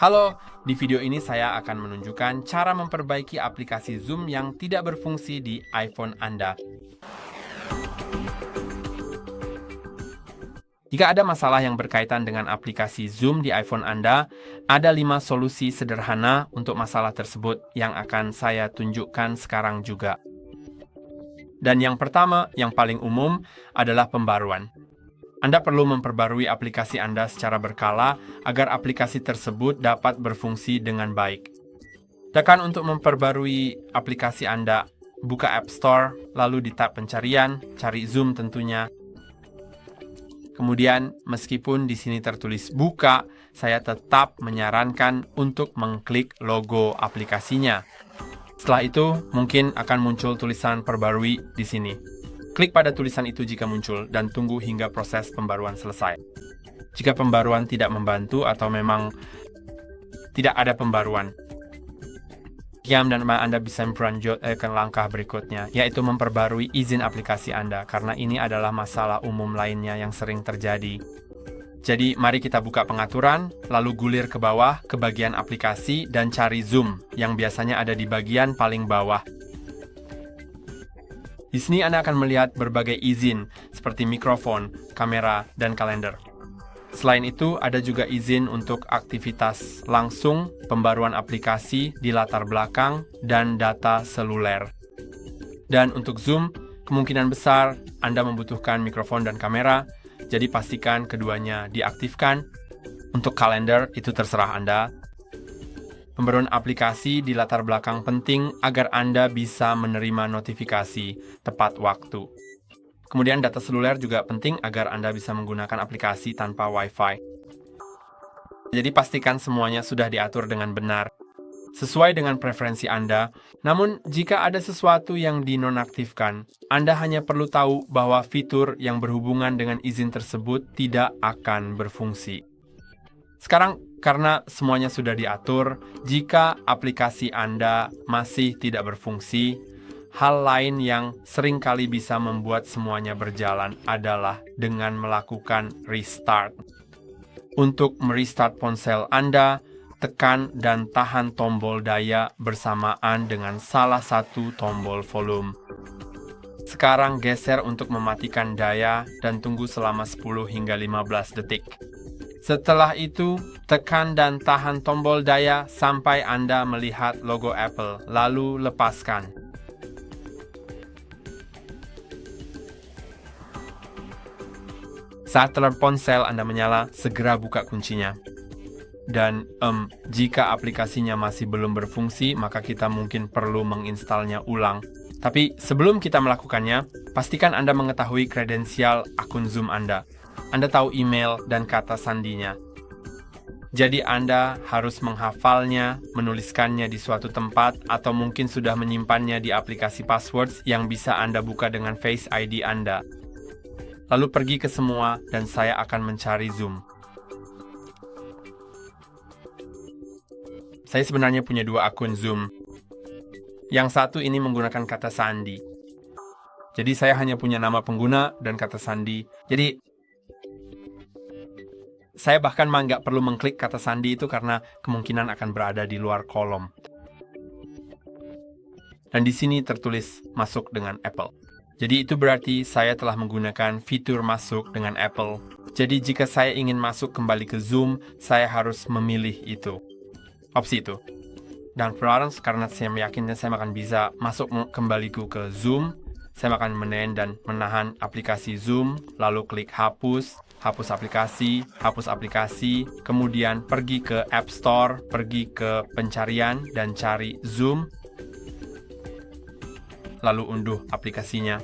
Halo, di video ini saya akan menunjukkan cara memperbaiki aplikasi Zoom yang tidak berfungsi di iPhone Anda. Jika ada masalah yang berkaitan dengan aplikasi Zoom di iPhone Anda, ada 5 solusi sederhana untuk masalah tersebut yang akan saya tunjukkan sekarang juga. Dan yang pertama, yang paling umum, adalah pembaruan. Anda perlu memperbarui aplikasi Anda secara berkala agar aplikasi tersebut dapat berfungsi dengan baik. Tekan untuk memperbarui aplikasi Anda, buka App Store, lalu di tab pencarian, cari Zoom tentunya. Kemudian, meskipun di sini tertulis buka, saya tetap menyarankan untuk mengklik logo aplikasinya. Setelah itu, mungkin akan muncul tulisan perbarui di sini. Klik pada tulisan itu jika muncul dan tunggu hingga proses pembaruan selesai. Jika pembaruan tidak membantu atau memang tidak ada pembaruan, diam dan Anda bisa berlanjut ke langkah berikutnya, yaitu memperbarui izin aplikasi Anda, karena ini adalah masalah umum lainnya yang sering terjadi. Jadi, mari kita buka pengaturan, lalu gulir ke bawah ke bagian aplikasi dan cari Zoom yang biasanya ada di bagian paling bawah. Di sini Anda akan melihat berbagai izin, seperti mikrofon, kamera, dan kalender. Selain itu, ada juga izin untuk aktivitas langsung, pembaruan aplikasi di latar belakang, dan data seluler. Dan untuk Zoom, kemungkinan besar Anda membutuhkan mikrofon dan kamera, jadi pastikan keduanya diaktifkan. Untuk kalender, itu terserah Anda. Pembaruan aplikasi di latar belakang penting agar Anda bisa menerima notifikasi tepat waktu. Kemudian data seluler juga penting agar Anda bisa menggunakan aplikasi tanpa Wi-Fi. Jadi pastikan semuanya sudah diatur dengan benar, sesuai dengan preferensi Anda. Namun, jika ada sesuatu yang dinonaktifkan, Anda hanya perlu tahu bahwa fitur yang berhubungan dengan izin tersebut tidak akan berfungsi. Sekarang, karena semuanya sudah diatur, jika aplikasi Anda masih tidak berfungsi, hal lain yang seringkali bisa membuat semuanya berjalan adalah dengan melakukan restart. Untuk merestart ponsel Anda, tekan dan tahan tombol daya bersamaan dengan salah satu tombol volume. Sekarang geser untuk mematikan daya dan tunggu selama 10 hingga 15 detik. Setelah itu, tekan dan tahan tombol daya sampai Anda melihat logo Apple, lalu lepaskan. Saat telepon ponsel Anda menyala, segera buka kuncinya. Dan jika aplikasinya masih belum berfungsi, maka kita mungkin perlu menginstalnya ulang. Tapi sebelum kita melakukannya, pastikan Anda mengetahui kredensial akun Zoom Anda. Anda tahu email dan kata sandinya. Jadi Anda harus menghafalnya, menuliskannya di suatu tempat, atau mungkin sudah menyimpannya di aplikasi passwords yang bisa Anda buka dengan Face ID Anda. Lalu pergi ke semua, dan saya akan mencari Zoom. Saya sebenarnya punya 2 akun Zoom. Yang satu ini menggunakan kata sandi. Jadi saya hanya punya nama pengguna dan kata sandi. Jadi saya bahkan nggak perlu mengklik kata sandi itu karena kemungkinan akan berada di luar kolom. Dan di sini tertulis masuk dengan Apple. Jadi itu berarti saya telah menggunakan fitur masuk dengan Apple. Jadi jika saya ingin masuk kembali ke Zoom, saya harus memilih itu. Opsi itu. Dan perlahan karena saya yakin saya akan bisa masuk kembali ke Zoom, saya akan menahan aplikasi Zoom, lalu klik hapus aplikasi, kemudian pergi ke App Store, pergi ke pencarian dan cari Zoom, lalu unduh aplikasinya.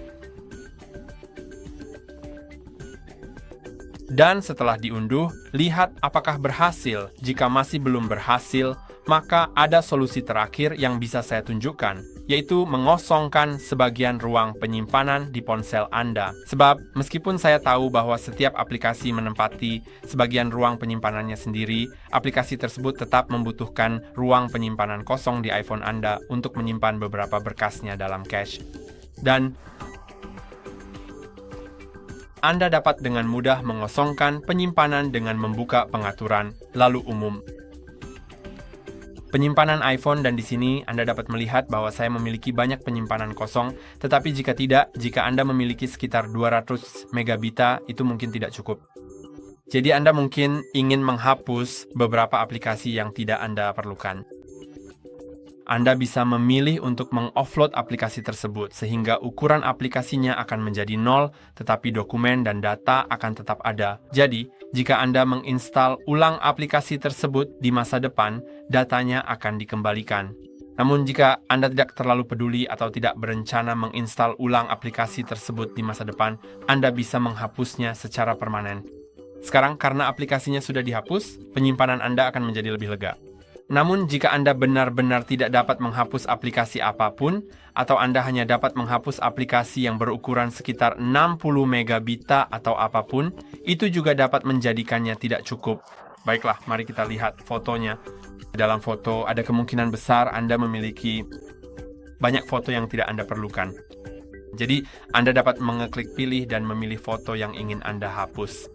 Dan setelah diunduh, lihat apakah berhasil. Jika masih belum berhasil, maka ada solusi terakhir yang bisa saya tunjukkan, yaitu mengosongkan sebagian ruang penyimpanan di ponsel Anda. Sebab, meskipun saya tahu bahwa setiap aplikasi menempati sebagian ruang penyimpanannya sendiri, aplikasi tersebut tetap membutuhkan ruang penyimpanan kosong di iPhone Anda untuk menyimpan beberapa berkasnya dalam cache. Dan Anda dapat dengan mudah mengosongkan penyimpanan dengan membuka pengaturan, lalu umum. penyimpanan iPhone, dan di sini Anda dapat melihat bahwa saya memiliki banyak penyimpanan kosong, tetapi jika Anda memiliki sekitar 200 megabita, itu mungkin tidak cukup. Jadi Anda mungkin ingin menghapus beberapa aplikasi yang tidak Anda perlukan. Anda bisa memilih untuk mengoffload aplikasi tersebut, sehingga ukuran aplikasinya akan menjadi 0, tetapi dokumen dan data akan tetap ada. Jadi, jika Anda menginstal ulang aplikasi tersebut di masa depan, datanya akan dikembalikan. Namun jika Anda tidak terlalu peduli atau tidak berencana menginstal ulang aplikasi tersebut di masa depan, Anda bisa menghapusnya secara permanen. Sekarang, karena aplikasinya sudah dihapus, penyimpanan Anda akan menjadi lebih lega. Namun, jika Anda benar-benar tidak dapat menghapus aplikasi apapun, atau Anda hanya dapat menghapus aplikasi yang berukuran sekitar 60 megabita atau apapun, itu juga dapat menjadikannya tidak cukup. Baiklah, mari kita lihat fotonya. Dalam foto, ada kemungkinan besar Anda memiliki banyak foto yang tidak Anda perlukan. Jadi, Anda dapat mengeklik pilih dan memilih foto yang ingin Anda hapus.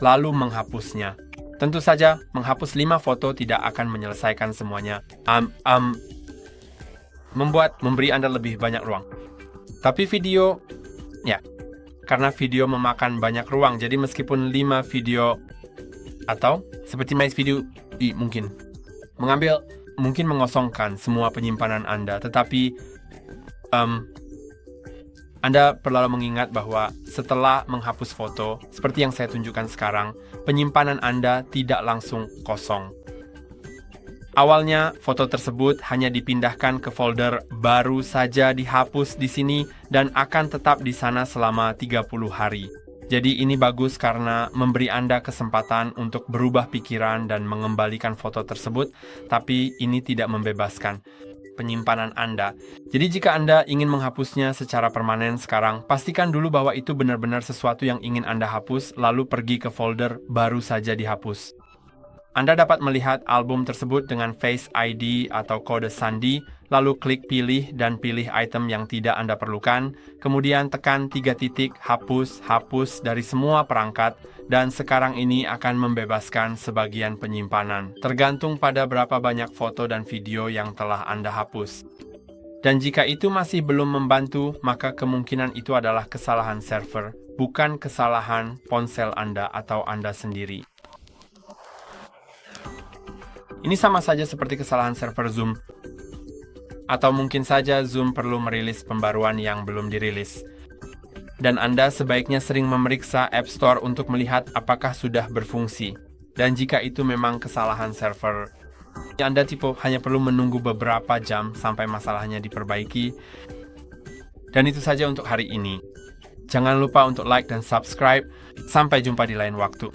Lalu menghapusnya. Tentu saja, menghapus 5 foto tidak akan menyelesaikan semuanya. Memberi Anda lebih banyak ruang. Tapi video, karena video memakan banyak ruang, jadi meskipun 5 video, atau seperti My Video, mungkin mengosongkan semua penyimpanan Anda, tetapi Anda perlu mengingat bahwa setelah menghapus foto, seperti yang saya tunjukkan sekarang, penyimpanan Anda tidak langsung kosong. Awalnya, foto tersebut hanya dipindahkan ke folder baru saja dihapus di sini dan akan tetap di sana selama 30 hari. Jadi ini bagus karena memberi Anda kesempatan untuk berubah pikiran dan mengembalikan foto tersebut, tapi ini tidak membebaskan penyimpanan Anda. Jadi jika Anda ingin menghapusnya secara permanen sekarang, pastikan dulu bahwa itu benar-benar sesuatu yang ingin Anda hapus, lalu pergi ke folder baru saja dihapus. Anda dapat melihat album tersebut dengan Face ID atau kode sandi, lalu klik pilih dan pilih item yang tidak Anda perlukan, kemudian tekan 3 titik hapus dari semua perangkat, dan sekarang ini akan membebaskan sebagian penyimpanan, tergantung pada berapa banyak foto dan video yang telah Anda hapus. Dan jika itu masih belum membantu, maka kemungkinan itu adalah kesalahan server, bukan kesalahan ponsel Anda atau Anda sendiri. Ini sama saja seperti kesalahan server Zoom. Atau mungkin saja Zoom perlu merilis pembaruan yang belum dirilis. Dan Anda sebaiknya sering memeriksa App Store untuk melihat apakah sudah berfungsi. Dan jika itu memang kesalahan server, Anda hanya perlu menunggu beberapa jam sampai masalahnya diperbaiki. Dan itu saja untuk hari ini. Jangan lupa untuk like dan subscribe. Sampai jumpa di lain waktu.